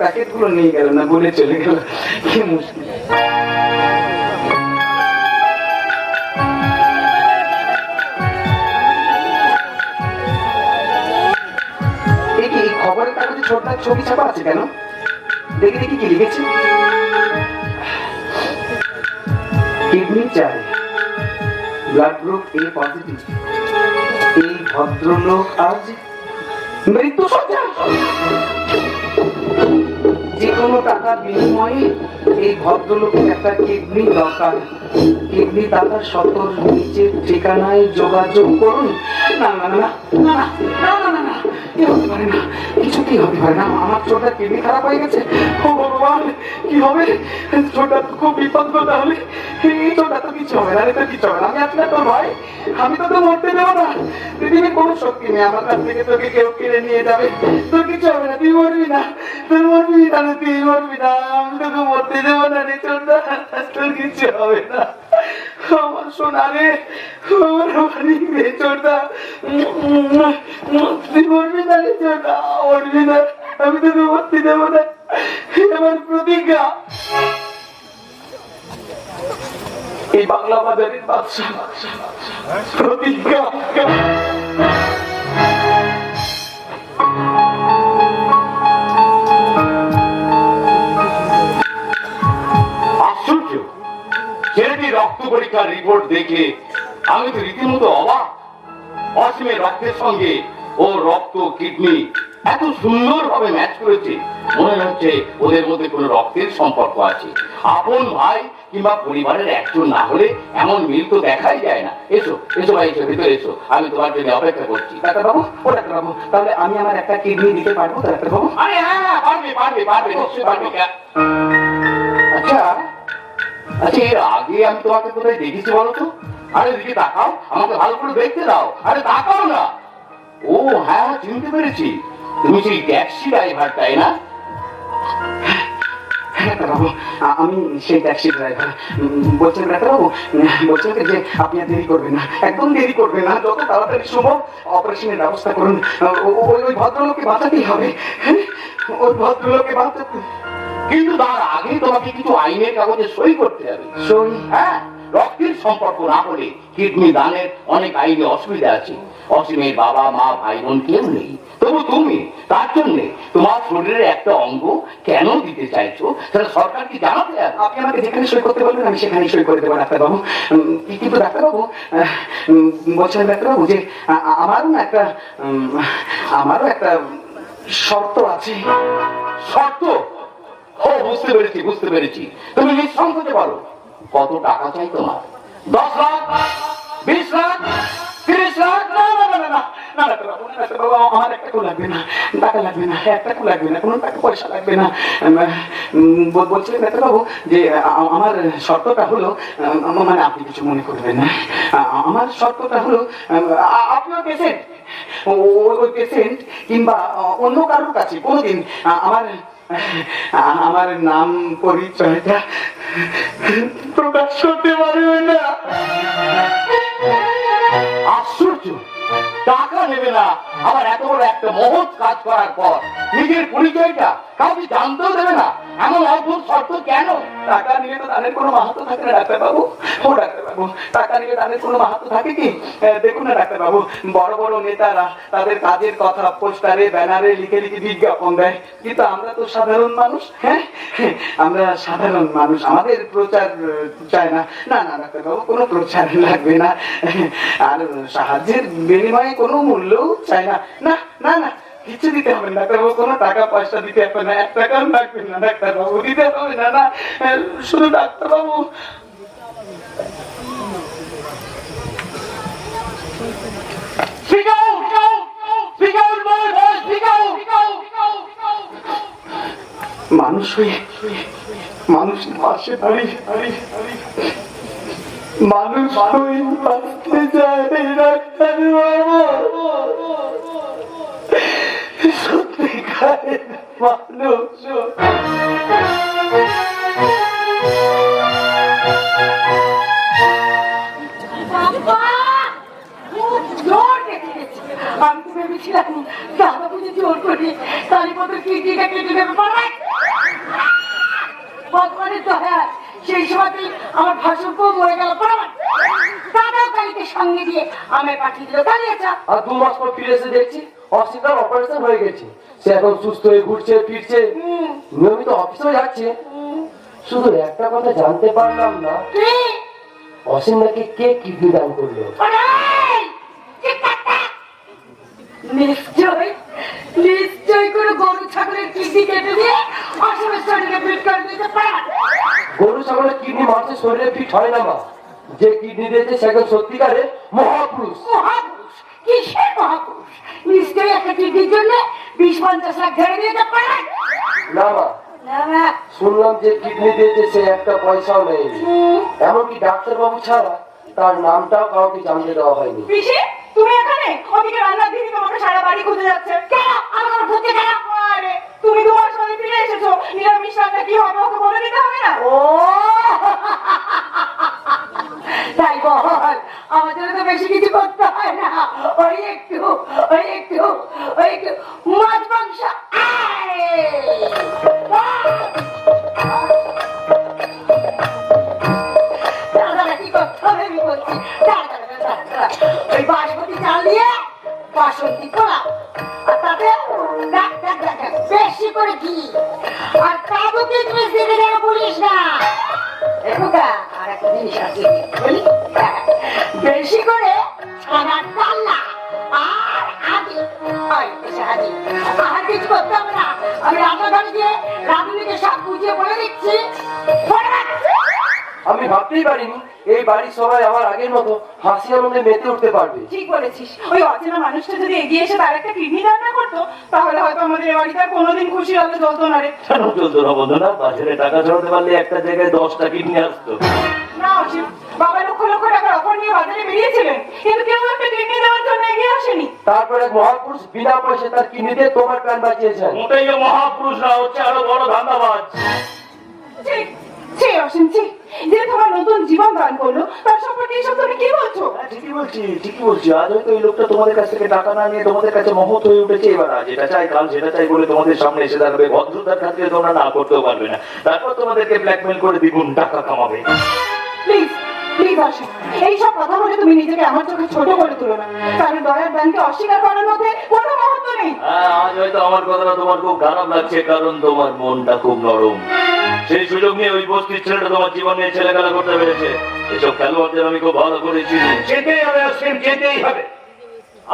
Packet গুলো নিয়ে গেল না, বলে চলে গেল। কি মুশকিল। এই খবরের কাগজে ছোটদার ছবি ছাপা আছে কেন? দেখি দেখি কি লিখেছে। কিডনি চাই, ব্লাড গ্রুপ এ পজিটিভ। এই ভদ্রলোক আজ মৃত্যু সজ্জা। যে কোনো টাকার বিনিময়ে এই ভদ্রলোকের একটা কিডনি দরকার। কিডনি দাতার সতর নিচের ঠিকানায় যোগাযোগ করুন। না না না না না না না না, কি হতে পারে না, কিছুতেই হতে পারে না। আমার ছোটার কিডনি খারাপ হয়ে গেছে। ও ভগবান, কি হবে? ছোটা তো খুব বিপদ। তাহলে এই ছোটা তো কিছু হবে না, এটা কিছু হবে না। আমি আজকে তোর ভাই, আমি তোকে মরতে দেবো না। পৃথিবীর কোনো শক্তি নেই আমার কাছ থেকে তোকে কেউ কিনে নিয়ে যাবে। তোর কিছু হবে না, তুই মরবি না, তুই মরবি না, তুই মরবি না। আমি তোকে মরতে দেবো না রে ছোটা, তোর কিছু হবে না। আমার সোনা রে, আমার বাড়ি রে ছোটা, তুই মরবি না রে ছোটা, মরবি না। আমি তোকে মরতে দেবো না, আমার প্রতিজ্ঞা। এই বাংলা বাজারের বাদশা প্রতিজ্ঞা। আশ্চর্য, ছেলেটি রক্ত পরীক্ষার রিপোর্ট দেখে আমি তো রীতিমতো অবাক। অসীমের রক্তের সঙ্গে ও রক্ত কিডনি এত সুন্দর ভাবে ম্যাচ করেছে, মনে হচ্ছে ওদের মধ্যে কোনো রক্তের সম্পর্ক আছে। আপন ভাই কিংবা পরিবারের একজন না হলে এমন মিল তো দেখাই যায় না। এসো এসো ভাই, এসো ভিতরে এসো, আমি তোমার জন্য অপেক্ষা করছি। ডাক্তারবাবু, ও ডাক্তারবাবু, তাহলে আমি আমার একটা কিডনি দিতে পারবো তো ডাক্তারবাবু? আরে হ্যাঁ, পারবে পারবে পারবে, নিশ্চয়ই পারবে। আচ্ছা আচ্ছা, এর আগে আমি তোমাকে কোথায় দেখেছি বলো তো? আরে দিকে তাকাও, আমাকে ভালো করে দেখতে দাও। আরে তাকাও না। ও হ্যাঁ, চিনতে পেরেছি, তুমি সেই ট্যাক্সি ড্রাইভার, তাই না? ডাক্তারবাবু, আমি সেই ট্যাক্সি ড্রাইভার। বলছেন ডাক্তারবাবু, বলছেন যে আপনি আর দেরি করবেন না, একদম দেরি করবেন না। যত তাড়াতাড়ি সম্ভব অপারেশনের ব্যবস্থা করুন। ওই ভদ্রলোককে বাঁচাতেই হবে, ওই ভদ্রলোককে বাঁচাতে। কিন্তু তার আগে তোমাকে কিছু আইনের কাগজে সই করতে হবে। সই? হ্যাঁ, রক্তের সম্পর্ক না হলে কিডনি দানের অনেক আইনি অসুবিধা আছে। অসীমের বাবা মা ভাই বোন কেউ নেই, তবু তুমি তার জন্য তোমার শরীরের একটা অঙ্গ কেন দিতে চাইছো সেটা সরকারকে জানাতে হবে। আপনি আমাকে যেখানে সই করতে বলবেন আমি সেখানেই সই করে দেবো ডাক্তারবাবু। কিন্তু ডাক্তারবাবু, বলছিলেন ডাক্তারবাবু যে আমারও একটা শর্ত আছে। শর্ত? ও বুঝতে পেরেছি বুঝতে পেরেছি, তুমি নিঃসংকোচে বলো কত টাকা চাই তোমার? 10 লাখ, 20 লাখ, 30 লাখ? না না না না না ডাক্তারবাবু, ডাক্তারবাবু, আমার একটা টাকা লাগবে না, টাকা লাগবে না, একটা টাকা লাগবে না, কোনো টাকা পয়সা লাগবে না। বলছিলেন ডাক্তারবাবু যে আমার শর্তটা হলো, মানে আপনি কিছু মনে করবেন না, আমার শর্তটা হলো আপনার পেশেন্ট, ওই পেশেন্ট কিংবা অন্য কারোর কাছে কোনোদিন আমার নাম পরিচয়টা প্রকাশ করতে পারবে না। আশ্চর্য, টাকা নেবে না, আবার এত বড় একটা মহৎ কাজ করার পর নিজের পরিচয়টা কাউকে জানতেও দেবে না, এমন অদ্ভুত শর্ত কেন? টাকা নিলে তো দানের কোনো মাহাত্ম থাকে না ডাক্তারবাবু। ও ডাক্তারবাবু, টাকা নিলে দানের কোনো মাহাত্ম থাকে কি? দেখুন না ডাক্তারবাবু, বড় বড় নেতারা তাদের কাজের কথা পোস্টারে ব্যানারে লিখে লিখে বিজ্ঞাপন দেয়, কিন্তু আমরা তো সাধারণ মানুষ। হ্যাঁ, আমরা সাধারণ মানুষ, আমাদের প্রচার চায় না। না না ডাক্তারবাবু, কোনো প্রচার লাগবে না, আর সাহায্যের বিনিময়ে কোনো মূল্যও চায় না। না না না, কিছু দিতে হবে না ডাক্তারবাবু, কোনো টাকা পয়সা দিতে হবে না, 1 টাকাও লাগবে না ডাক্তারবাবু, দিতে হবে না। না, শুধু ডাক্তারবাবু মানুষ হয়ে মানুষের পাশে দাঁড়িয়ে মানুষ হয়ে বাঁচতে চায় ডাক্তারবাবু, সত্যিকারের মানুষ। আমি তো ভেবেছিলাম দাদা বুঝে জোর করে কালীপত্র কেটে কেটে দেবে পাড়ায়। হ্যাঁ সেই সময়তেই আমার ভাসুরকেও মরে গেল পরাবার দাদাও কালীকে সঙ্গে দিয়ে আমায় পাঠিয়ে দিল কালিয়াচা। আর 2 মাস পর ফিরে এসে দেখছি অসিতার অপারেশন হয়ে গেছে, সে এখন সুস্থ হয়ে ঘুরছে ফিরছে, নিয়মিত অফিসে যাচ্ছে। শুধু একটা কথা জানতে পারলাম না, কি? অসীম নাকি কে কিডনি দান করলো? নিশ্চয় নিশ্চয় করে গরু ছাগলের কিডনি কেটে দিয়ে অসমের শরীরে ফিট করে দিতে পারে। গরু ছাগলের কিডনি মানুষের শরীরে ফিট হয় না মা, যে কিডনি দিয়েছে সে একজন সত্যিকারে মহাপুরুষ। মহাপুরুষ? কিসের মহাপুরুষ? নিশ্চয়ই একটা কিডনির জন্য 20-50 লাখ ঝেড়ে দিতে পারে। না মা, না না, শুনলাম যে কিডনি দিয়েছে সে একটা পয়সাও নেয়নি, এমনকি ডাক্তার বাবু ছাড়া তার নামটাও কাউকে জানতে দেওয়া হয়নি। পিসি তুমি এখানে? ওদিকে রান্নার দিদি তোমাকে সারা বাড়ি খুঁজে যাচ্ছে। কেন আমার খুঁজে কেন? আরে তুমি 2 মাস পরে ফিরে এসেছো, নিরামিষ রান্না কি হবে ওকে বলে দিতে হবে না? ও তাই বল, আমাদের তো বেশি কিছু করতে হয় না, ওই একটু মাছ মাংস দাদা কি করতে হবে আমি বলছি। ওই বাসমতি চাল দিয়ে বাসন্তী পোলাও, আর তাতে বেশি করে ঘি, আর কাজু কিশমিশ দিতে যেন বলিস না। এখোকা আর একটা জিনিস আছে বলি, বেশি করে ছানার ডালনা আর আদি আদি আর কিছু করতে হবে না। আমি রান্নাঘরে গিয়ে রাঁধুনিকে সব বুঝিয়ে বলে দিচ্ছি। আমি ভাবতেই পারিনি এই বাড়ির সবাই আমার আগের মতো হাসি আনন্দে মেতে উঠতে পারবে। ঠিক বলেছিস, ওই অচেনা মানুষটা যদি এগিয়ে এসে তার একটা কিডনি দান না করতো তাহলে হয়তো আমাদের এই বাড়িতে আর কোনোদিন খুশির আলো জ্বলতো না রে। কেন চলতো না বন্ধু না? বাজারে টাকা ছড়াতে পারলে একটা জায়গায় 10টা কিডনি আসতো। না অসীম, বাবা লক্ষ লক্ষ টাকার অফার নিয়ে বাজারে বেরিয়েছিলেন, কিন্তু কেউ একটা কিডনি দেওয়ার জন্য এগিয়ে আসেনি। তারপর এক মহাপুরুষ বিনা পয়সা তার কিডনি দিয়ে তোমার প্রাণ বাঁচিয়েছেন। মোটেই ও মহাপুরুষ না, হচ্ছে আরো বড় ধান্দাবাজ। ঠিক ছি অসীম ছি, যে তোমার নতুন জীবন দান করলো তার সম্পর্কে এইসব তুমি কি বলছো? ঠিকই বলছি। আজ হয়তো এই লোকটা তোমাদের কাছ থেকে টাকা না নিয়ে তোমাদের কাছে মহৎ হয়ে উঠেছে। এবার আজ এটা চাই কাল সেটা চাই বলে তোমাদের সামনে এসে দাঁড়াবে। ভদ্রতার খাতিরে তোমরা না করতেও পারবে না, তারপর তোমাদেরকে ব্ল্যাকমেল করে দ্বিগুণ টাকা কামাবে। প্লিজ প্লিজ অসীম, এইসব কথা বলে তুমি নিজেকে আমার চোখে ছোট করে তুলো না, কারণ দয়ার দানকে অস্বীকার করার মধ্যে কোনো মহত্ব নেই। আজ হয়তো আমার কথাটা তোমার খুব খারাপ লাগছে, কারণ তোমার মনটা খুব নরম। সেই সুযোগ নিয়ে ওই বস্তির ছেলেটা তোমার জীবন নিয়ে ছেলেখেলা করতে পেরেছে। এসব খেলোয়াড়দের আমি খুব ভালো করে চিনি। যেতেই হবে অসীম, যেতেই হবে।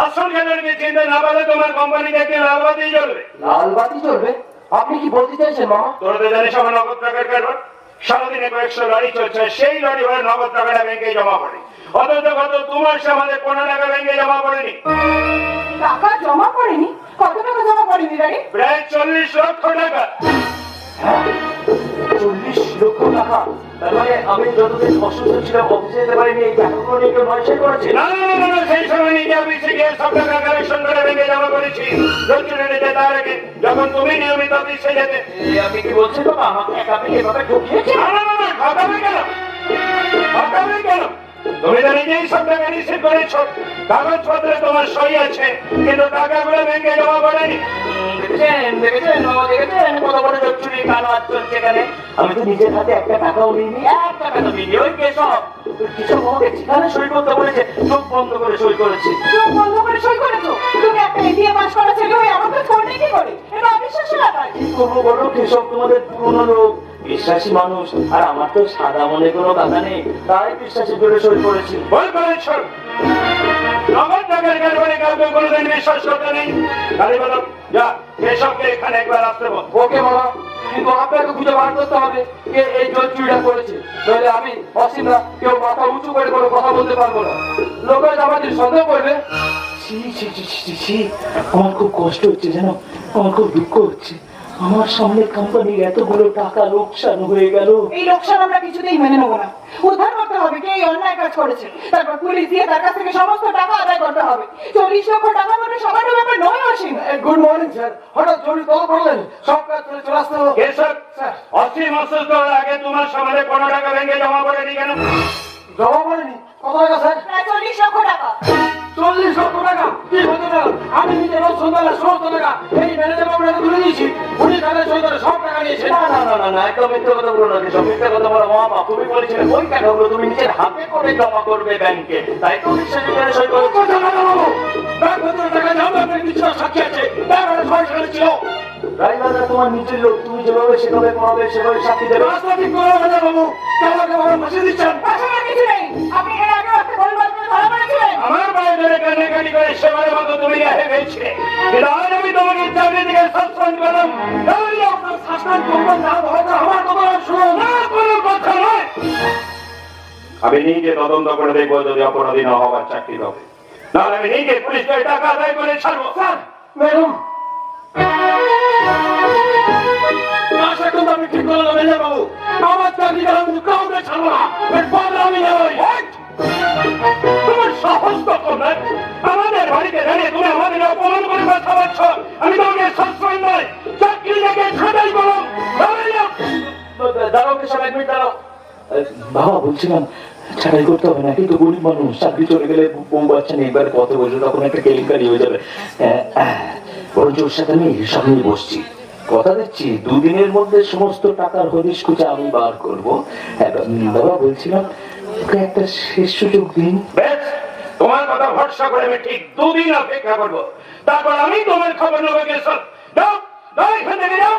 আসল খেলোয়াড়কে চিনতে না পারলে তোমার কোম্পানি থেকে লাল বাতি জ্বলবে। লাল বাতি চলবে? আপনি কি বলতে চাইছেন মামা? তোরা তো জানিস আমার নগদ টাকার কারবার। সারাদিনে কয়েকশো লরি চলছে, সেই লরি ভরে নগদ টাকাটা ব্যাংকে জমা পড়ে। অথচ গত 2 মাসে আমাদের 15 টাকা ব্যাংকে জমা পড়েনি। টাকা জমা পড়েনি? কত টাকা জমা পড়েনি দাঁড়ি? প্রায় 40 লক্ষ টাকা। 40 লক্ষ টাকা? তার মানে আমি যতদিন অসুস্থ ছিলাম অফিসে যেতে পারিনি, এই টাকাগুলো নিয়ে কেউ নয় করেছে? না, সেই সময় নিজে অফিসে গিয়ে সব টাকা কালেকশন করে ব্যাংকে জমা করেছি। লোকজনে নিতে তার আগে, যখন তুমি নিয়মিত অফিসে যেতে। আপনি কি বলছেন বাবা? আমাকে একাকে এভাবে ঠকিয়েছে? না, খাতাবে কেন? তুমি তো নিজেই সব টাকা রিসিভ করেছ, কাগজপত্রে তোমার সই আছে, কিন্তু টাকাগুলো ব্যাংকে জমা পড়েনি। দেখেছেন বাবা, দেখেছেন কত বড় চুরি কারবার চলছে এখানে। আমি তো নিজের হাতে একটা টাকাও নিইনি, 1 টাকা তো নিইনি। ওই কেশব আমাকে ঠিকানা সই করতে বলেছে, চোখ বন্ধ করে সই করেছে। চোখ বন্ধ করে সই করেছো? তুমি একটা এটিএম পাস করা ছেলে হয়ে আমার কাছে করলে কি করে? এটা অবিশ্বাস্য ব্যাপার। কি করবো বলো, কেশব তোমাদের পুরনো লোক, বিশ্বাসী মানুষ, আর আমার তো সাদা মনে কোনো কথা নেই, তাই বিশ্বাসী করে সই করেছি। ভুল করেছ। নগদ টাকার কারবারে কাউকে কোনোদিন বিশ্বাস করতে নেই। খালি বলো, যা এসবকে এখানে একবার আসতে বল। ওকে মামা, কিন্তু আপনাকে খুঁজে বার করতে হবে কে এই জল চুরিটা করেছে, নইলে আমি অসীমরা কেউ মাথা উঁচু করে কোনো কথা বলতে পারবো না। লোকের আমাদের সন্দেহ করবে। আমার খুব কষ্ট হচ্ছে, জানো, আমার খুব দুঃখ হচ্ছে। আমার সামনে কোম্পানির এতগুলো টাকা লোকসান হয়ে গেল। এই লোকসান আমরা কিছুতেই মেনে নেবো না। উদ্ধার করতে হবে কে এই অন্যায় কাজ করেছে, তারপর পুলিশ দিয়ে তার কাছ থেকে সমস্ত টাকা আদায় করতে হবে। 40 লক্ষ টাকা মানে সামান্য ব্যাপার নয় অসীম। গুড মর্নিং স্যার, হঠাৎ জরুরি কল করলেন, সব কাজ চলে আসতে হলো। কেশব, অসীম অসুস্থ হওয়ার আগে তোমার সমাজে 15 টাকা ব্যাংকে জমা পড়েনি কেন? জমা করেনি। কত টাকা স্যার? প্রায় 40 লক্ষ টাকা। 40 লক্ষ টাকা? কি বলতে না, আমি নিজে রোজ সন্ধ্যাবেলা সমস্ত টাকা এই ম্যানেজার বাবুটাকে তুলে দিয়েছি। উনি তাদের সই করে সব টাকা নিয়েছে। না না না না না, একদম মিথ্যে কথা বলো না, সব মিথ্যে কথা বলো। মা বাবা তুমি বলেছিলে ওই টাকাগুলো তুমি নিজের হাতে করে জমা করবে ব্যাংকে, তাই তো বিশ্বাস সই করো। কথা না বাবু, ব্যাংক ভেতরে টাকা জমা আপনার কিছু সাক্ষী আছে, ব্যাংক সবাই সেখানে ছিল। রাইবাদা তোমার নিজের লোক, তুমি যেভাবে সেভাবে পড়াবে সেভাবে সাক্ষী দেবে। রাস্তা ঠিক করো না বাবু, আমাকে বাবা ফাঁসি দিচ্ছেন। আসলে কিছু নেই, আপনি এর আগে একটা ভুল বাজে ধরা পড়েছিলেন। আমার বাড়ি ধরে কান্নাকাটি করে সেবারের মতো তুমি রেখে গেছিলে, কিন্তু আজ আমি তোমাকে চাকরি থেকে সাসপেন্ড করলাম। এই আপনার শাসন করবেন না, হয়তো আমার কথা শুনুন। না, কোনো কথা নয়। আমি নিজে তদন্ত করে দেখবো যদি অপরাধী না হওয়ার চাকরি হবে, নাহলে আমি নিজে পুলিশকে টাকা আদায় করে ছাড়বো। ম্যাডাম, আশা কিন্তু আমি ঠিক করলাম ম্যানেজার বাবু, আমার চাকরি আমি কাউকে ছাড়বো না, এর বদলা আমি নেবই। তোমার সাহস তো কম নয়, আমাদের বাড়িতে দাঁড়িয়ে তুমি আমাদের অপমান করে কথা বলছো। আমি তোমাকে সাসপেন্ড নয়, চাকরি থেকে ছাঁটাই করো। দাঁড়াও সব এক মিনিট দাঁড়াও। বাবা বলছিলাম ছাড়াই করতে হবে না, কিন্তু গরিব মানুষ, চাকরি চলে গেলে বউ বাচ্চা নেই, এবার কত বসে তখন একটা কেলেঙ্কারি হয়ে যাবে। বরঞ্চ ওর সাথে আমি হিসাব নিয়ে বসছি, কথা দিচ্ছি 2 দিনের মধ্যে সমস্ত টাকার হদিশ খুঁজে আমি বার করবো। বাবা বলছিলাম ওকে একটা শেষ সুযোগ দিন। বেশ, তোমার কথা ভরসা করে আমি ঠিক 2 দিন অপেক্ষা করবো, তারপর আমি তোমার খবর নেবো। গেছো যাও, যাও এখান থেকে যাও।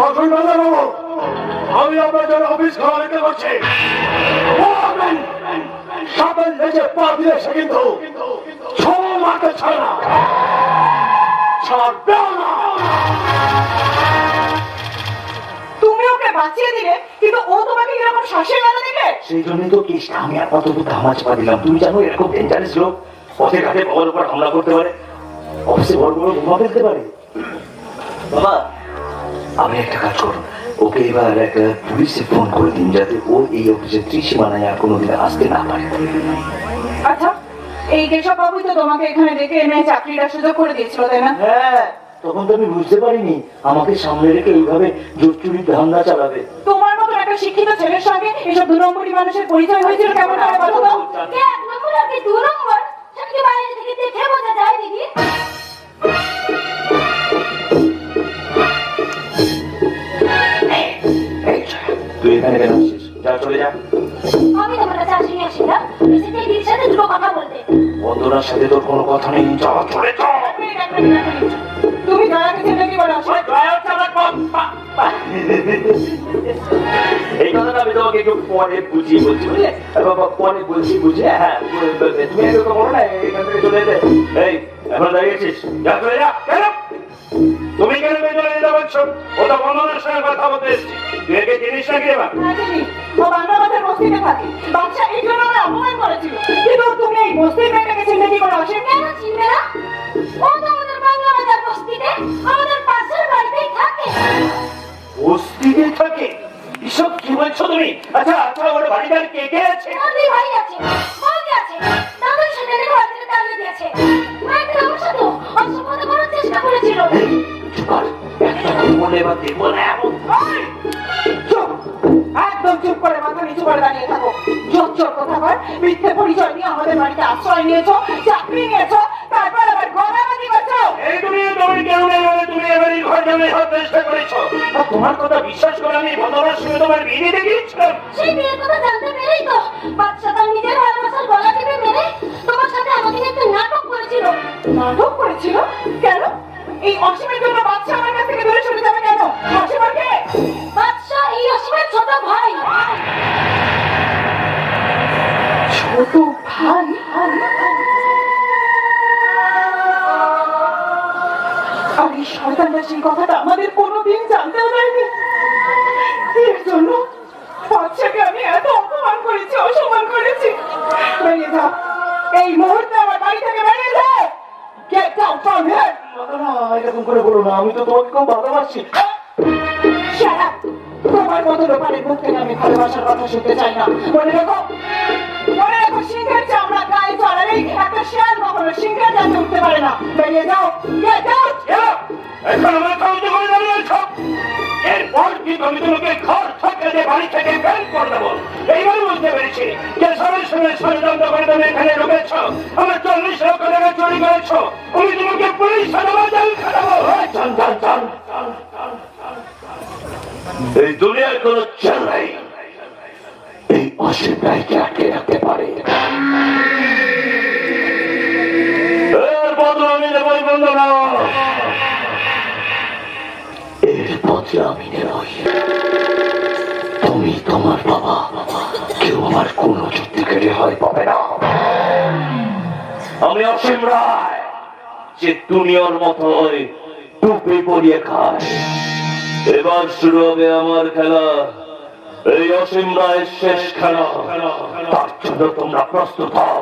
আসুন ম্যানেজার বাবু, আমি আপনার জন্য অফিস খাওয়া দিতে পারছি। সাপের লেজে পা দিলে সে কিন্তু মাকে ছাড়ে না, ছাড়বেও না। তুমি ওকে বাঁচিয়ে দিলে, কিন্তু ও তোমাকে এরকম শ্বাসে মেরে দিলে। সেই জন্যই তো কেসটা আমি আপাতত ধামাচাপা দিলাম। তুমি জানো এরকম ডেঞ্জারাস লোক পথে ঘাটে বাবার উপর হামলা করতে পারে, অফিসে বড় বড় বোমা ফেলতে পারে। বাবা আমি একটা কাজ করুন, ওকে এবার একটা পুলিশে ফোন করে দিন, যাতে ও এই অফিসের ত্রিসীমানায় আর কোনোদিন আসতে না পারে। আচ্ছা, এই কেশব বাবুই তো তোমাকে এখানে ডেকে এনে চাকরিটা সুযোগ করে দিয়েছিল, তাই না? হ্যাঁ, তখন তো আমি বুঝতে পারিনি আমাকে সামনে রেখে এইভাবে জোর চুরির ধান্দা চালাবে। তোমার মতো একটা শিক্ষিত ছেলের সঙ্গে এসব 2 নম্বরী মানুষের পরিচয় হয়েছিল কেমন করে বলো তো? কে 1 নম্বর আর কে 2 নম্বর? সেটা কি বাইরে থেকে দেখে বোঝা যায় দিদি? তুই এখানে কেন আসছিস? যা চলে যা। আমি তোমার কাছে আসিনি আসিলাম, এসেছি দিদির সাথে 2 কথা বলতে। বন্ধুরার সাথে তোর কোনো কথা নেই, যা চলে যা। এক মিনিট। তুমি দয়াকে ছেলে কি বলো? এই কথাটা আমি তোমাকে একটু পরে বুঝিয়ে বলছি, বুঝলে? পরে বলছি, বুঝলে? হ্যাঁ, তুমি এরকম বলো না, এখান থেকে চলে যেতে। এই এখন দাঁড়িয়েছিস, যা চলে যা। কেন তুমি কেন বেজলে যেতে বলছো? ও তো বন্ধুদের সঙ্গে কথা বলতে এসছি, তুই একে জিনিস না কি এবার? ও বাংলাবাদের বস্তিতে থাকে, বাচ্চা এই জন্য আমরা অপমান করেছিল, কিন্তু তুমি এই বস্তির মেয়েটাকে ছেলে কি করে আসে? কেন চিনবে না? ও তো আমাদের বাংলা বাজার বস্তিতে আমাদের পাশের বাড়িতেই থাকে। বস্তিতে থাকে? এসব কি বলছো তুমি? আচ্ছা আচ্ছা, ওর বাড়িতে আর কে কে আছে? আমার 2 ভাই আছে, বৌদি আছে, তাদের সাথে আমি ঘর থেকে তাড়িয়ে দিয়েছে। একদিন আমার সাথে অসভ্যতা করার চেষ্টা করেছিল। চুপ কর, একটা বলে এবার দেখবো না এমন। চুপ, একদম চুপ করে মাথা নিচু করে দাঁড়িয়ে থাকো। জোর কথা বল, মিথ্যে পরিচয় নিয়ে আমাদের বাড়িতে আশ্রয় নিয়েছো, চাকরি নিয়েছো, তারপর আবার গলাবাজি করছো। এই তুমি কেউ নেই বলে তুমি এবার এই ঘর জমে হওয়ার চেষ্টা করেছো। আর তোমার কথা বিশ্বাস করে আমি বন্ধুদের সঙ্গে তোমার বিয়ে দিয়ে গিয়েছিলাম। সেই বিয়ের কথা জানতে পেরেই তো বাচ্চা তার নিজের ভালোবাসার গলা টিপে মেরে তোমার সাথে আমাকে নিয়ে একটা নাটক করেছিল। নাটক করেছিল? কেন? এই অসীমের জন্য বাচ্চা আমার কাছ থেকে দূরে সরে যাবে কেন? অসীমের কে? বাচ্চা এই অসীমের ছোট ভাই। ছোট ভাই? আর এই শয়তানটা সেই কথাটা আমাদের কোনোদিন জানতেও দেয়নি। এর জন্য বাচ্চাকে আমি এত অপমান করেছি, অসম্মান করেছি। বেরিয়ে যাও, এই মুহূর্তে আমার বাড়ি থেকে বেরিয়ে যাও। Get out from here! না, এরকম করে বলো না, আমি তো তোমাকে খুব ভালোবাসি। Shut up! তোমার মতো লোকের মুখ থেকে আমি ভালোবাসার কথা শুনতে চাই না। মনে রাখো, সিংহের চামড়া গায়ে চড়ালেই একটা শেয়াল কখনো সিংহের কাছে উঠতে পারে না। বেরিয়ে যাও, get out! এখন আমার কাউকে করে দাঁড়িয়েছ, এরপর কিন্তু আমি তোমাকে ঘর থেকে বাড়ি থেকে বের করে দেবো। এইবার বুঝতে পেরেছি যে সবাই সঙ্গে ষড়যন্ত্র করে তুমি এখানে ঢুকেছ, আমার 40 লক্ষ টাকা চুরি করেছ, আমি তোমাকে পুলিশ আনাবো, জেল খাটাবো। চল চল চল, এই দুনিয়ার কোন জেল নাই এই অসীম রায়কে আটকে রাখতে পারে। এর বদলে আমি নেবই বন্ধু না, এর বদলে আমি নেবই। তুমি তোমার বাবা, কেউ আমার কোন যুক্তি কেড়ে হয় পাবে না। আমি অসীম রায়, যে দুনিয়ার মতো টুপি পরিয়ে খায়। এবার শুরু হবে আমার খেলা, এই অসীম রায়ের শেষ খেলা। তার জন্য তোমরা প্রস্তুত হও।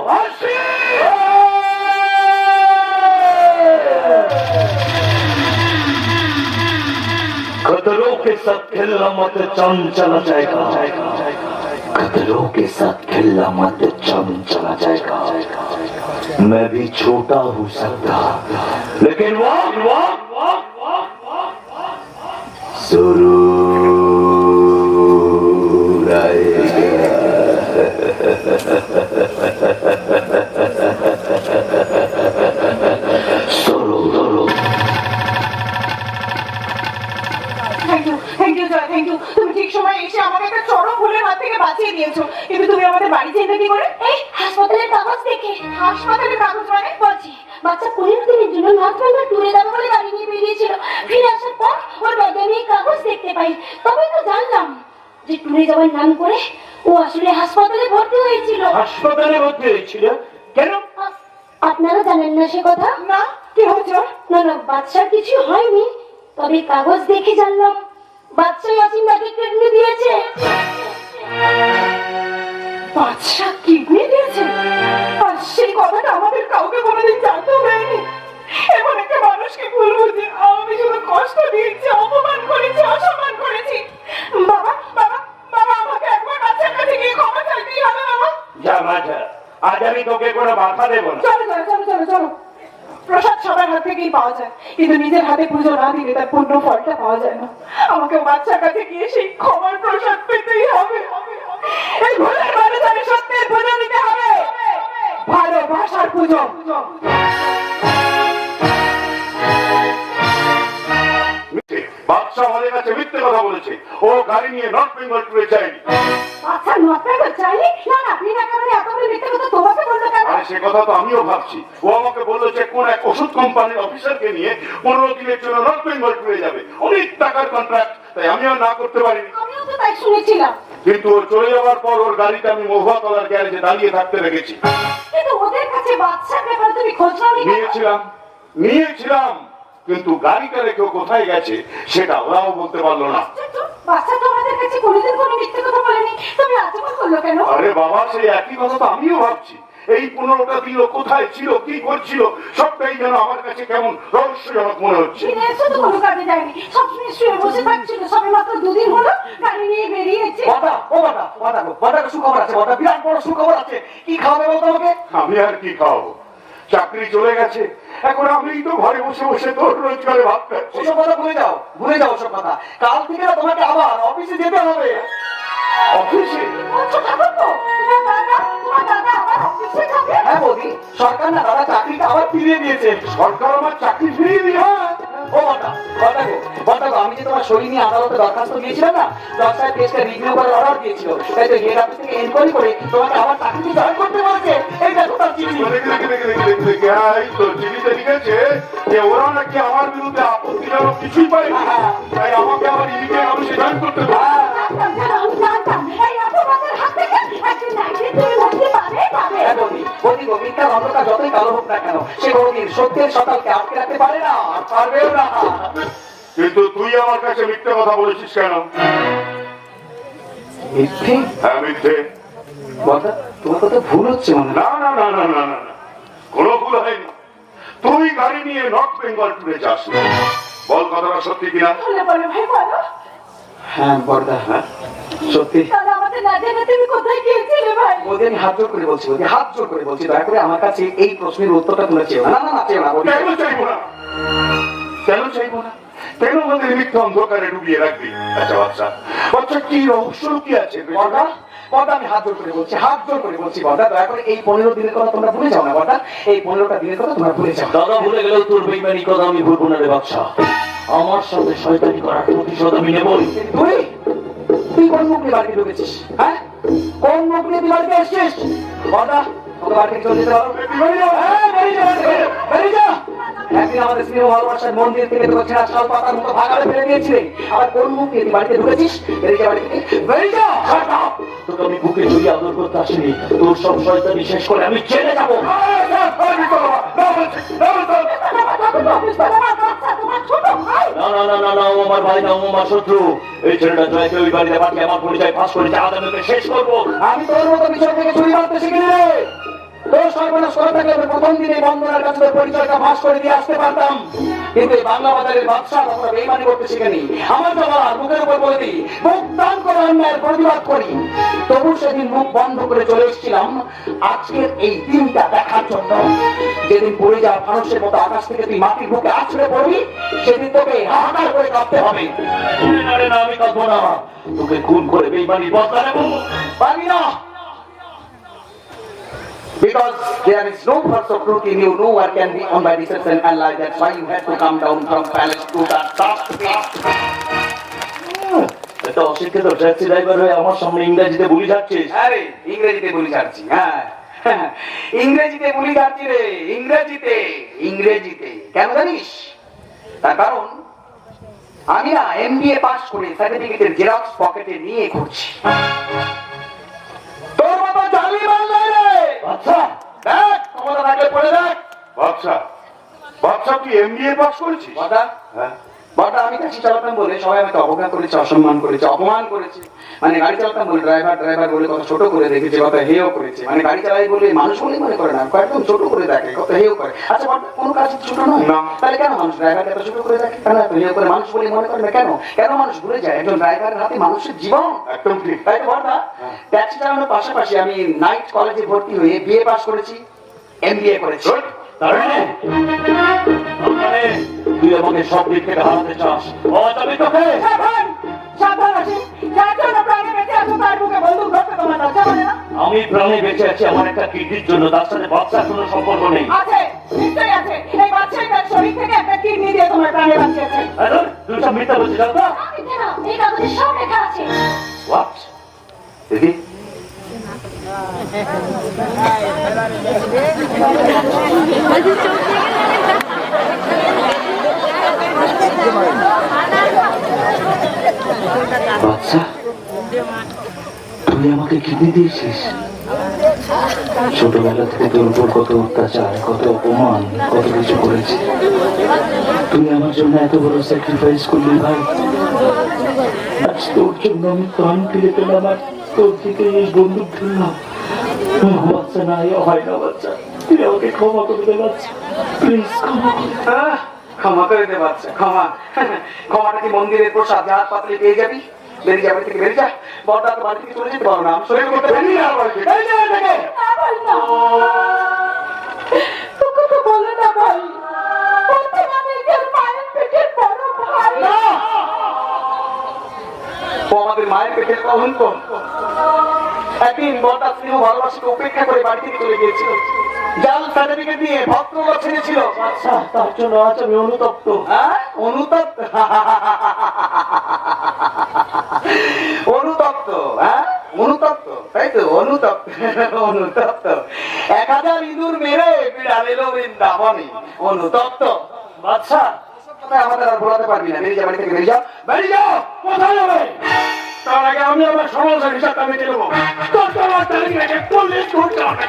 खतरों के साथ खेलना मत चला जाएगा, खतरों के साथ खेलना मत चला जाएगा। मैं भी छोटा हो सकता लेकिन जरूर आएगा। Thank you Joy, thank you. তুমি ঠিক সময় এসে আমাকে একটা চরম ভুলের হাত থেকে বাঁচিয়ে দিয়েছো। কিন্তু তুমি আমাদের বাড়ি যেতে কি করে? এই হাসপাতালের কাগজ দেখে। হাসপাতালের কাগজ মানে? বলছি বাচ্চা 15 দিনের জন্য নর্থ বেঙ্গল ট্যুরে যাবে বলে গাড়ি নিয়ে বেরিয়েছিল। ফিরে আসার পর ওর ব্যাগে আমি এই কাগজ দেখতে পাই। তবেই তো জানলাম যে ট্যুরে যাওয়ার নাম করে ও আসলে হাসপাতালে ভর্তি হয়েছিল। হাসপাতালে ভর্তি হয়েছিল কেন? আপনারা জানেন না সে কথা? না, কি হয়েছে? না না, বাচ্চার কিছু হয়নি, তবে কাগজ দেখে জানলাম বাচ্চাই অসীমদাকে কিডনি দিয়েছে। বাচ্চা কিডনি দিয়েছে? আর সেই কথাটা আমাদের কাউকে কোনোদিন জানতেও দেয়নি। এমন একটা মানুষকে ভুল বুঝে আমি শুধু কষ্ট দিয়েছি, অপমান করেছি, অসম্মান করেছি। বাবা বাবা বাবা, আমাকে একবার বাচ্চার কাছে গিয়ে ক্ষমা চাইতেই হবে বাবা। যা মাঝা, আজ আমি তোকে কোনো বাধা দেবো না। চলো চলো চলো চলো চলো। প্রসাদ সবার হাত থেকেই পাওয়া যায়, কিন্তু নিজের হাতে পুজো না দিলে তার পূর্ণ ফলটা পাওয়া যায় না। আমাকে বাচ্চার কাছে গিয়ে সেই ক্ষমার প্রসাদ পেতেই হবে। এই ভুলের মানে জানি সত্যের পুজো দিতে হবে, ভালোবাসার পুজো। বাদশা আমাদের কাছে মিথ্যে কথা বলেছে, ও গাড়ি নিয়ে নর্থ বেঙ্গল ট্যুরে যায়নি। আচ্ছা, নর্থ বেঙ্গল চাইনি? না না, আপনি একেবারে এত বড় মিথ্যে কথা তোমাকে বললো কেন? আরে সে কথা তো আমিও ভাবছি। ও আমাকে বললো যে কোন এক ওষুধ কোম্পানির অফিসারকে নিয়ে 15 দিনের জন্য নর্থ বেঙ্গল ট্যুরে যাবে, অনেক টাকার কন্ট্রাক্ট, তাই আমিও না করতে পারিনি। আমিও তো তাই শুনেছিলাম। কিন্তু ও চলে যাওয়ার পর ওর গাড়িটা আমি মহুয়াতলার গ্যারেজে দাঁড়িয়ে থাকতে রেখেছি। কিন্তু ওদের কাছে বাচ্চার ব্যাপারে তুমি খোঁজ নাওনি কেন? নিয়েছিলাম, কিন্তু গাড়িটা রেখে ও কোথায় গেছে সেটা ওরাও বলতে পারলো না। বাচ্চা তো আমাদের কাছে কোনোদিন কোনো মিথ্যে কথা বলেনি, তুমি আচমন করলো কেন? আরে বাবা, সেই একই কথা তো আমিও ভাবছি। এই 15টা দিন ও কোথায় ছিল, কি করছিল, সবটাই যেন আমার কাছে কেমন রহস্যজনক মনে হচ্ছে। বিদেশে তো কোনো কাজে যায়নি, সবসময় শুয়ে বসে থাকছিল। সবে মাত্র 2 দিন হলো গাড়ি নিয়ে বেরিয়েছে। সুখবর আছে, বিরাট বড় সুখবর আছে। কি খাওয়াবে বলতো আমাকে? আমি আর কি খাওয়াবো, চাকরি চলে গেছে, এখন আমি তো ঘরে বসে বসে তোর রোজগারে ভাত খাচ্ছি। ওসব কথা ভুলে যাও ওসব কথা। কাল থেকে না তোমাকে আবার অফিসে যেতে হবে। অফিসে? বলছো ঠাকুর তো, তোমার দাদা আমার অফিসে যাবে? হ্যাঁ বৌদি, সরকার না দাদা চাকরিটা আবার ফিরিয়ে দিয়েছে। সরকার আমার চাকরি ফিরিয়ে দিয়ে? ও বর্তা, আমি যে তোমার শরীর নিয়ে আদালতে দরখাস্ত দিয়েছিলাম না, জজ সাহেব কেসটা রিভিউ করার অর্ডার দিয়েছিল। তাই তো হেড অফিস থেকে এনকোয়ারি করে তোমাকে আবার চাকরিতে জয়েন করতে বলেছে। এই দেখো তার চিঠি। এই তো চিঠিতে লিখেছে যে ওরা নাকি আমার বিরুদ্ধে আপত্তিজনক কিছুই পায় না, তাই আমাকে আবার ইমিডিয়েট অফিসে জয়েন করতে হবে। জানতাম এই অপরাধের হাত থেকে একদিন না একদিন তুমি মুক্তি পাবে। হ্যাঁ বৌদি, মিথ্যার অন্ধকার যতই কালো হোক না কেন, সে কোনোদিন সত্যের সকালকে আটকে রাখতে পারে না, আর পারবেও না। কিন্তু তুই আমার কাছে মিথ্যে কথা বলেছিস কেন? মিথ্যে? হ্যাঁ, মিথ্যে। বর্দা, তোমার কথা ভুল হচ্ছে মনে হয়। না না না না না না, কোনো ভুল হয়নি। তুই গাড়ি নিয়ে নর্থ বেঙ্গল ট্যুরে যাস, বল কথাটা সত্যি কিনা? বলো ভাই বলো। হ্যাঁ বর্দা, হ্যাঁ সত্যি। তাহলে আমাদের না জেনে তুমি কোথায় গিয়েছিলে ভাই? বৌদি, আমি হাত জোর করে বলছি, দয়া করে আমার কাছে এই প্রশ্নের উত্তরটা তোমরা চেও না। না চেও না বৌদি। কেন চাইবো না? কেন আমাদের মিথ্যা অন্ধকারে ডুবিয়ে রাখবি? আচ্ছা বাচ্চা, বাচ্চা কি রহস্য লুকিয়ে আছে? বর্দা বর্দা আমি হাত জোর করে বলছি, হাত জোর করে বলছি বর্দা, দয়া করে এই 15 দিনের কথা তোমরা ভুলে যাও না বর্দা, এই 15টা দিনের কথা তোমরা ভুলে যাও। দাদা ভুলে গেলেও তোর বেইমানি কথা আমি ভুলবো না রে বাচ্চা। আমার সাথে শয়তানি করার প্রতিশোধ আমি নেবই। তুই তুই কোন মুখ নিয়ে বাড়িতে ঢুকেছিস? হ্যাঁ, কোন মুখ নিয়ে তুই বাড়িতে এসছিস? বর্দা তোকে বাড়ি থেকে চলে যেতে পারো? হ্যাঁ, বেরিয়ে যা বাড়ি থেকে, বেরিয়ে যা। একদিন আমাদের স্নেহ ভালোবাসার মন্দির থেকে তোকে ছেঁড়া শাল পাতার মতো ভাগাড়ে ফেলে দিয়েছিলে, আবার কোন মুখ নিয়ে তুই বাড়িতে ঢুকেছিস? বেরিয়ে যা বাড়ি থেকে, বেরিয়ে যা। তোকে আমি বুকে জড়িয়ে আদর করতে আসিনি, তোর সব শয়তানি শেষ করে আমি জেলে যাবো। না না না না না, ও আমার ভাই না, ও আমার শত্রু। এই ছেলেটা জয়কে ওই বাড়িতে পাঠিয়ে আমার পরিচয় ফাঁস করে চাঁদানোকে শেষ করবো। আমি তোর মতো বিষয় থেকে চুরি মারতে শিখিনি রে। তোর সর্বনাশ করে থাকলে আমি প্রথম দিনে বন্ধনের কাছে তোর পরিচয়টা ফাঁস করে দিয়ে আসতে পারতাম, কিন্তু এই বাংলা বাজারের বাদশাহ তোমরা বেইমানি করতে শিখেনি। আমার জবাব মুখের উপর বলে দিই, মুখ দান করে অন্যায়ের প্রতিবাদ করি। তবু সেদিন মুখ বন্ধ করে চলে এসেছিলাম আজকের এই দিনটা দেখার জন্য। যেদিন পড়ে যাওয়া মানুষের মতো আকাশ থেকে তুই মাটির বুকে আছড়ে পড়বি, সেদিন তোকে হাহাকার করে কাঁদতে হবে। না রে না, আমি কাঁদবো না, তোকে খুন করে বেইমানি বদলা নেবো। পারবি না, because there is no force of truth in you, no one can be on by deception and lie. That's why you had to come down from palace to the top pit. একটা অশিক্ষিত taxi driver হয়ে আমার সামনে ইংরেজিতে বলি যাচ্ছিস? আরে ইংরেজিতে বলি যাচ্ছি, হ্যাঁ ইংরেজিতে বলি যাচ্ছি রে, ইংরেজিতে ইংরেজিতে। কেন জানিস? তার কারণ আমি না MBA পাস করে সার্টিফিকেটের জেরক্স পকেটে নিয়ে ঘুরছি। তোর মতো জালি বাংলায় রে। আচ্ছা দেখ ক্ষমতা থাকলে পড়ে দেখ। বাচ্চা, বাচ্চা তুই MBA পাস করেছিস? বাদা হ্যাঁ। বাদা আমি ট্যাক্সি চালাতাম বলে সবাই আমাকে অবজ্ঞা করেছে, অসম্মান করেছে, অপমান করেছে। মানে গাড়ি চালাতাম বলে ড্রাইভার ড্রাইভার বলে কত ছোট করে দেখেছে, কত হেয় করেছে। মানে গাড়ি চালাই বলে মানুষ বলে মনে করে না, একদম ছোট করে দেখে, কত হেয় করে। আচ্ছা বাদা কোনো কাজ ছোট নয় না। তাহলে কেন মানুষ ড্রাইভারকে এত ছোট করে দেখে, কেন এত হেয় করে মানুষ বলে মনে করে না? কেন কেন মানুষ ভুলে যায় একজন ড্রাইভারের হাতে মানুষের জীবন। একদম ঠিক। তাই তো বাদা ট্যাক্সি চালানোর পাশাপাশি আমি নাইট কলেজে ভর্তি হয়ে BA পাস করেছি, MBA করেছি। তার মানে তুই আমাকে সব দিক থেকে হারাতে চাস? আমি তোকে সাবধান সাবধান আছি, যার জন্য প্রাণে বেঁচে আছো তার বুকে বন্দুক ধরতে তোমার লজ্জা করে না? আমি প্রাণে বেঁচে আছি আমার একটা কিডনির জন্য, তার সাথে বাচ্চার কোনো সম্পর্ক নেই। আছে, নিশ্চয়ই আছে। এই বাচ্চাই তার শরীর থেকে একটা কিডনি দিয়ে তোমার প্রাণে বাঁচিয়েছে। তুই সব মিথ্যা বলছিস? জানতো এই কাগজে সব লেখা আছে। হোয়াট দেখি। বাচ্চা, তুই আমাকে কিডনি দিয়েছিস? ছোটবেলা থেকে তোর উপর কত অত্যাচার, কত অপমান, কত কিছু করেছি। তুই আমার জন্য এত বড় স্যাক্রিফাইস করলি ভাই। আজ তোর জন্য আমি প্রাণ ফিরে পেলাম, আর তোর দিকে এই বন্দুক ধরলাম। বাচ্চা না, হয় না বাচ্চা, তুই আমাকে ক্ষমা করে দে বাচ্চা, প্লিজ ক্ষমা করে দে। ক্ষমা করে দে বাচ্চা, ক্ষমা। ক্ষমাটা কি মন্দিরের প্রসাদ, হাত পাতলে পেয়ে যাবি? বেরিয়ে যাবে থেকে বেরিয়ে যা। বড়দা তো বাড়ি থেকে চলে যেতে পারো না, আমি শরীর করতে বেরিয়ে যাবো বাড়ি থেকে। বেরিয়ে যাবে থেকে। তোকে তো বলে না ভাই, ও তোমাদের মায়ের পেটের বড় ভাই। ও আমাদের মায়ের পেটের কলঙ্ক। একদিন বড়দা স্নেহ ভালোবাসাকে উপেক্ষা করে বাড়ি থেকে চলে গিয়েছিল, জাল সার্টিফিকেট নিয়ে ভদ্রলোক ছেড়েছিল। আচ্ছা, তার জন্য আজ আমি অনুতপ্ত। হ্যাঁ, অনুতপ্ত। অনুতপ্ত, হ্যাঁ অনুতপ্ত, তাই তো অনুতপ্ত। অনুতপ্ত 1000 ইঁদুর মেরে বিড়াল এলো বৃন্দাবনে। অনুতপ্ত বাচ্চা, আমাদের আর ভোলাতে পারবি না। বেরিয়ে যা বাড়ি থেকে, বেরিয়ে যাও, বেরিয়ে যাও। কোথায় যাবে? তার আগে আমি আমার সমাজের হিসাবটা মিটে দেবো। তোর তো আমার তালিকাকে পুলিশ ঘুরতে হবে,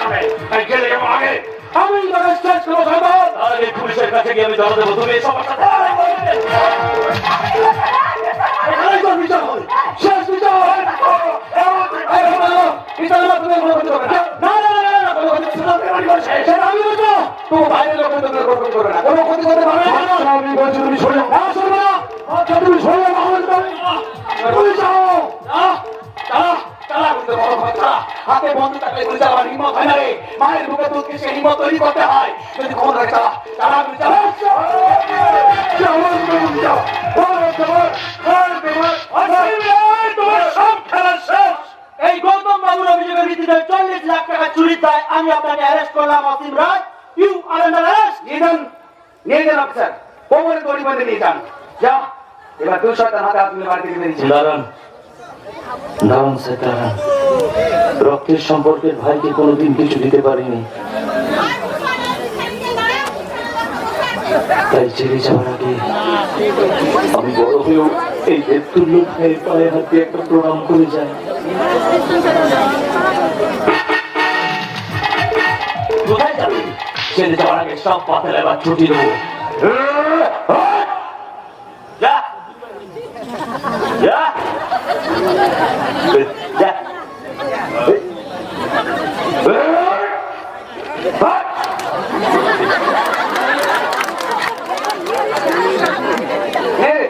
তাই গেলে যাবো আগে। আমি তোকে শেষ করবো সর্বদা। তার আগে পুলিশের কাছে গিয়ে আমি জমা দেবো। তুমি এই সবার সাথে এখানেই তোর বিচার হবে, শেষ বিচার। বিচার আমার তুমি কোনো ক্ষতি করবে না। না না না না, কোনো ক্ষতি করবে না। সেটা আমি বলবো। তুমি বাইরের লোকের তোকে কোনো ক্ষতি করবে না, কোনো ক্ষতি করতে পারবে না। আমি বলছি তুমি সরে যাও। না সরবে না। আচ্ছা তুমি সরে যাও। তুমি যাও। হাতে বন্ধু থাকলে গুলি চালাবার হিম্মত হয় না রে। মায়ের বুকে দুধ সে হিম্মত তৈরি করতে হয়। যদি ক্ষমতা চালা চালা গুলি চালা। চুরির দায় আমি আপনাকে অ্যারেস্ট করলাম Asim Roy. You are under arrest. নিয়ে যান অফিসার, কোমরে দড়ি বেঁধে নিয়ে যান। যা, এবার দুই শয়তান হাতে হাত মিলে বাড়ি থেকে বেরিয়েছে। দাঁড়ান দাঁড়ান স্যার দাঁড়ান। রক্তের সম্পর্কের ভাইকে কোনোদিন কিছু দিতে পারিনি, তাই ছেড়ে যাওয়ার আগে আমি বড় হয়েও এই দেবতুল্য ভাইয়ের পায়ে হাতে একটা প্রণাম করে যাই। কোথায় যাবে? ছেড়ে যাওয়ার আগে সব পাতে এবার ছুটি দেবো। যা যা যা।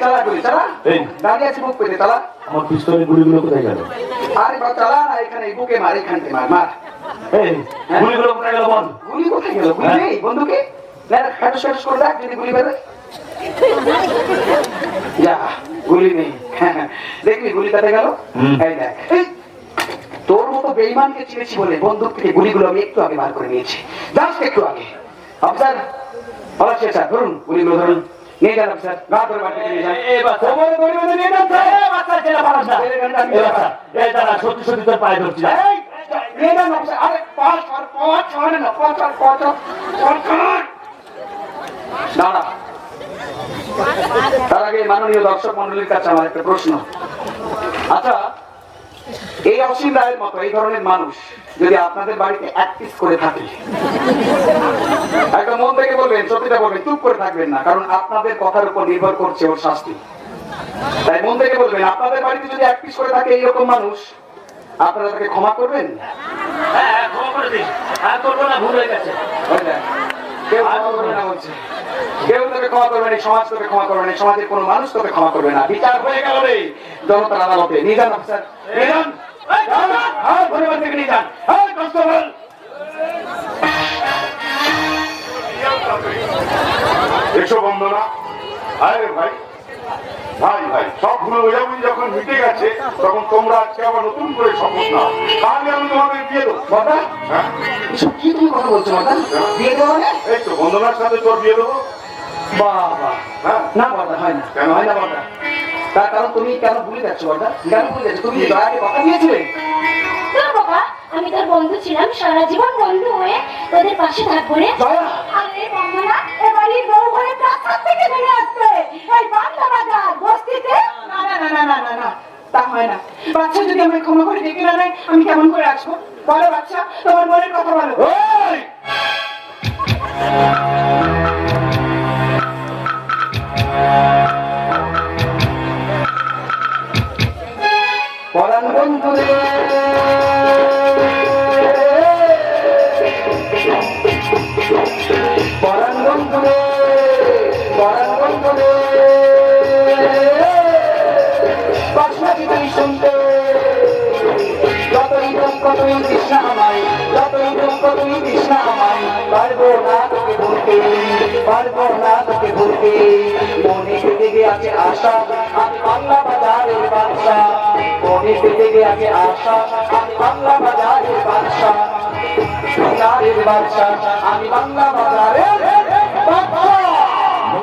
চালা গুলি চালা, এই। দাঁড়িয়ে আছে বুক পেতে চালা। আমার পিস্তলের গুলিগুলো কোথায় গেল? আরে বাবা চালা না, এখানে বুকে মার, এখানতে মার মার। এই গুলিগুলো কোথায় গেল বল? গুলি কোথায় গেল? গুলি নেই বন্ধুকে, ফ্যাটস ফ্যাটস করে দেখ যদি গুলি বেরোয়। যা, গুলি নেই। দেখবি গুলি কাটে গেল। এই দেখ, এই তোর মতো বেঈমানকে চিনেছি বলে বন্দুক থেকে গুলিগুলো আমি একটু আগে বার করে নিয়েছি, জাস্ট একটু আগে। অফিসার অবশ্যই স্যার, ধরুন গুলিগুলো ধরুন, নিয়ে যান অফিসার, গা ধরে বাড়ি থেকে নিয়ে যান। কোমরে দড়ি বেঁধে নিয়ে যান স্যার। সত্যি সত্যি তোর পায়ে ধরছি না। এই, নিয়ে যান অফিসার। আরে পাঁচ ছড়ে না, পাঁচ দাঁড়া। তার আগে মাননীয় দর্শক মন্ডলীর কাছে আমার একটা প্রশ্ন। আচ্ছা, এই অসীম রায়ের মতো এই ধরনের মানুষ যদি আপনাদের বাড়িতে এক পিস করে থাকে, একদম মন থেকে বলবেন, সত্যিটা বলবেন, চুপ করে থাকবেন না, কারণ আপনাদের কথার উপর নির্ভর করছে ওর শাস্তি। তাই মন থেকে বলবেন, আপনাদের বাড়িতে যদি এক পিস করে থাকে এইরকম মানুষ, আপনারা তাকে ক্ষমা করবেন? হ্যাঁ ক্ষমা করে দিস। আর করবো না, ভুল হয়ে গেছে। কেউ ক্ষমা করবে না বলছে, কেউ তোকে ক্ষমা করবে না, সমাজ তোকে ক্ষমা করবে না, সমাজের কোনো মানুষ তোকে ক্ষমা করবে না। বিচার হয়ে গেল রে জনতার আদালতে। নিয়ে যান অফিসার, নিয়ে যান। পরিবার থেকে নিয়ে যান। কনস্টেবল, এসো বন্ধনা। আরে ভাই ভাই ভাই, সব ভুল বোঝাবুঝি যখন মিটে গেছে, তখন তোমরা আজকে আবার নতুন করে শপথ নাও, তাহলে আমি তোমাদের বিয়ে দেবো। বর্দা, হ্যাঁ, এসব কি তুমি কথা বলছো বর্দা? বিয়ে দেওয়া মানে? এই তো বন্ধনার সাথে তোর বিয়ে দেবো। বাবা, হ্যাঁ, না বর্দা, হয় না। কেন? হয় না বর্দা। তার কারণ তুমি কেন ভুলে যাচ্ছ বর্দা? কেন ভুলে যাচ্ছ? তুমি দয়াকে কথা দিয়েছিলে। না বাবা, আমি তোর বন্ধু ছিলাম, সারা জীবন বন্ধু হয়ে তোদের পাশে থাকবো রে। দয়া, আরে বন্ধনা, এবারই বউ হয়ে প্রাসাদ থেকে নেমে আসবে এই বাংলা বাজার বস্তিতে। না না না না না না না, তা হয় না। বাচ্চা যদি আমায় ক্ষমা করে ডেকে না নেয়, আমি কেমন করে আসবো? বলো বাচ্চা, তোমার মনের কথা বলো। ওই! পরাণ বন্ধু রে, পরাণ বন্ধু রে, পরাণ বন্ধু রে, বাসনা কি তুই শুনতে? যতই দুঃখ তুই তৃষ্ণা আমায়, যতই দুঃখ তুই তৃষ্ণা আমায়, পারবো না তোকে ভুলতে, পারবো না তোকে ভুলতে। মনে জেগে আছে আশা, আমি বাংলা বাজারের বাদশা। মনে জেগে আছে আশা, আমি বাংলা বাজারের বাদশা। বাজারের বাদশা, আমি বাংলা বাজারের